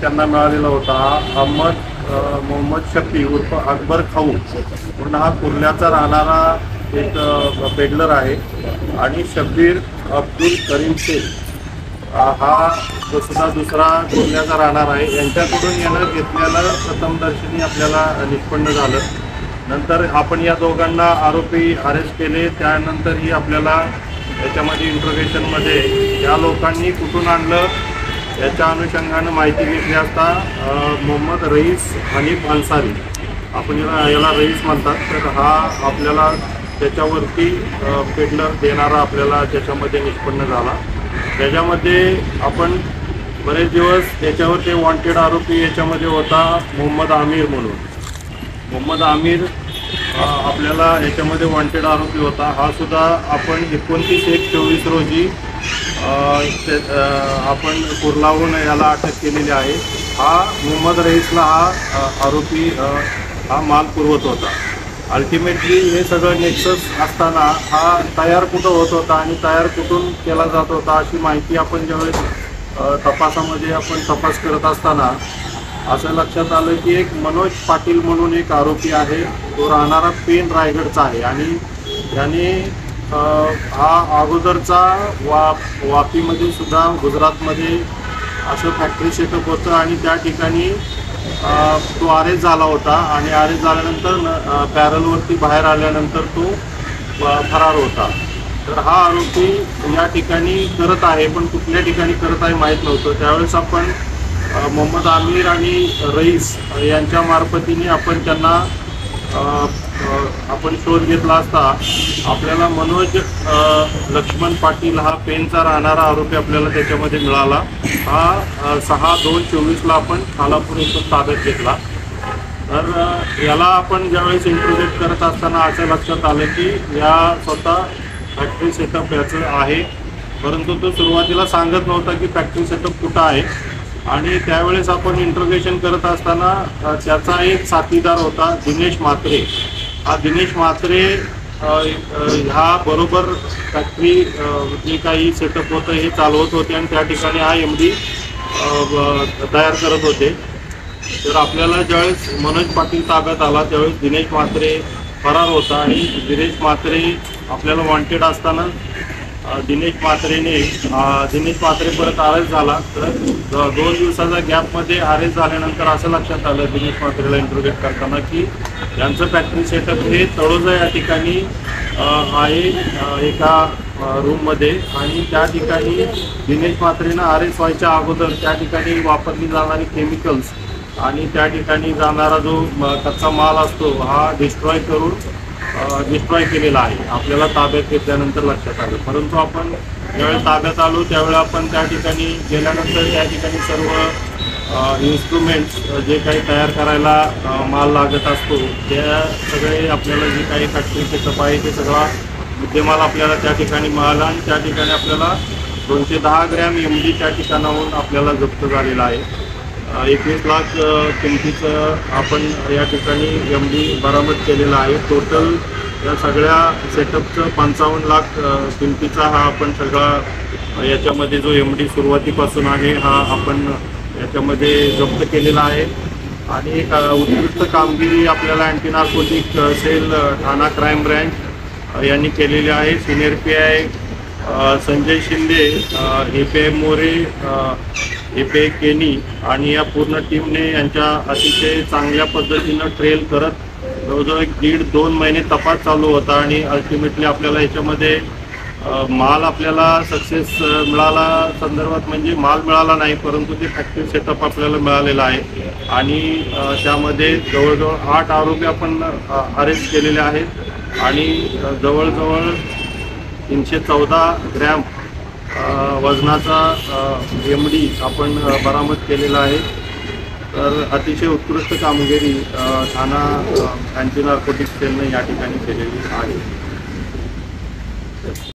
त्यांना मिळालेला होता। हा मोहम्मद शफी उर्फ अकबर खाऊ म्हणून हा कुर्ल्याचा राहणारा एक पेडलर आहे आणि शब्बीर अब्दुल करीम शेख हा सुद्धा दुसरा कुर्ल्याचा राहणार आहे। यांच्याकडून यानं घेतलेलं प्रथमदर्शनी आपल्याला निष्पन्न झालं। नंतर आपण या दोघांना आरोपी अरेस्ट केले। त्यानंतरही आपल्याला याच्यामध्ये इंट्रोगेशनमध्ये या लोकांनी कुठून आणलं याच्या अनुषंगानं माहिती घेतली असता मोहम्मद रईस हनीफ अन्सारी, आपण याला रईस म्हणतात, तर हा आपल्याला त्याच्यावरती पेडलर देणारा आपल्याला त्याच्यामध्ये निष्पन्न झाला। त्याच्यामध्ये आपण बरेच दिवस याच्यावर ते वॉन्टेड आरोपी याच्यामध्ये होता मोहम्मद आमिर म्हणून। मोहम्मद आमिर आपल्याला याच्यामध्ये वॉन्टेड आरोपी होता। हा सुद्धा आपण 29/1/24 रोजी आपण कुर्लाहून याला अटक केलेली आहे। हा मोहम्मद रईसला हा आरोपी हा माल पुरवत होता। अल्टिमेटली हे सगळं नेक्सस असताना हा तयार कुठं होत होता आणि तयार कुठून केला जात होता अशी माहिती आपण ज्यावेळेस तपासामध्ये आपण तपास करत असताना असं लक्षात आलं की एक मनोज पाटील म्हणून एक आरोपी आहे, तो राहणारा पेन रायगडचा आहे आणि त्याने हा अगोदरचा वापीमध्ये सुद्धा गुजरातमध्ये असं फॅक्टरी सेटअप होतं आणि त्या ठिकाणी तो अरेस्ट झाला होता आणि अरेस्ट झाल्यानंतर पॅरलवरती बाहेर आल्यानंतर तो फरार होता। तर हा आरोपी या ठिकाणी करत आहे, पण कुठल्या ठिकाणी करत आहे माहीत नव्हतं। त्यावेळेस आपण मोहम्मद आमिर आणि रईस यांच्या मार्फतीने आपण त्यांना आपण शोध घेतला असता आपल्याला मनोज लक्ष्मण पाटील हा पेनचा राहणारा आरोपी आपल्याला त्याच्यामध्ये मिळाला। हा 6/2/24 आपण खालापूर इथून ताब्यात घेतला। तर याला आपण ज्यावेळेस इंट्रोगेट करत असताना असं लक्षात आलं की या स्वतः फॅक्टरी सेटअप याचं आहे, परंतु तो सुरुवातीला सांगत नव्हता की फॅक्टरी सेटअप कुठं आहे। आणि त्यावेळेस आपण इंट्रोगेशन करत असताना त्याचा एक साथीदार होता दिनेश म्हात्रे। हा दिनेश म्हात्रे हा बरोबर फॅक्टरी जे काही सेटअप होतं हे चालवत होते आणि त्या ठिकाणी हा MD तयार करत होते। तर आपल्याला ज्यावेळेस मनोज पाटील ताब्यात आला त्यावेळेस दिनेश म्हात्रे फरार होता आणि दिनेश म्हात्रे आपल्याला वॉन्टेड असताना दिनेश म्हात्रे परत अरेस्ट झाला। तर 2 दिवसाच्या गॅपमध्ये अरेस्ट झाल्यानंतर असं लक्षात आलं दिनेश म्हात्रेला इंट्रोगेट करताना की यांचं फॅक्टरी सेटअप हे तळोजा या ठिकाणी आहे एका रूममध्ये आणि त्या ठिकाणी दिनेश म्हात्रेनं अरेस्ट व्हायच्या अगोदर त्या ठिकाणी वापरली जाणारी केमिकल्स आणि त्या ठिकाणी जाणारा जो कच्चा माल असतो हा डिस्ट्रॉय केलेला आहे आपल्याला ताब्यात घेतल्यानंतर लक्षात आलं। परंतु आपण ज्यावेळेस ताब्यात आलो त्यावेळेस आपण त्या ठिकाणी गेल्यानंतर त्या ठिकाणी सर्व इन्स्ट्रुमेंट्स जे काही तयार करायला माल लागत असतो त्या सगळे आपल्याला जे काही फॅक्टरी सेटअप आहे ते सगळा मुद्देमाल आपल्याला त्या ठिकाणी मिळाला आणि त्या ठिकाणी आपल्याला 210 ग्रॅम MD त्या ठिकाणाहून आपल्याला जप्त झालेला आहे। 21 लाख किमतीचं आपण या ठिकाणी MD बरामद केलेला आहे। टोटल या सगळ्या सेटअपचं 55 लाख किमतीचा हा आपण सगळा याच्यामध्ये जो MD सुरुवातीपासून आहे हा आपण याच्यामध्ये जप्त केलेला आहे। आणि एक उत्कृष्ट कामगिरी आपल्याला अँटी नार्कोटिक सेल ठाणा क्राईम ब्रँच यांनी केलेली आहे। Senior PI Sanjay Shinde, API More, API केनी आणि या पूर्ण टीमने यांच्या अतिशय चांगल्या पद्धतीनं ट्रेल करत जवळजवळ 1.5-2 महिने तपास चालू होता आणि अल्टिमेटली आपल्याला याच्यामध्ये माल आपल्याला सक्सेस मिळाला संदर्भात म्हणजे माल मिळाला नाही, परंतु ते फॅक्टरी सेटअप आपल्याला मिळालेला आहे आणि त्यामध्ये जवळजवळ 8 आरोपी आपण अरेस्ट केलेले आहेत आणि जवळजवळ 314 ग्रॅम वजनाचा MD आपण बरामद केलेला आहे। तर अतिशय उत्कृष्ट कामगिरी ठाणा अँटी नार्कोटिक सेलने या ठिकाणी केलेली आहे।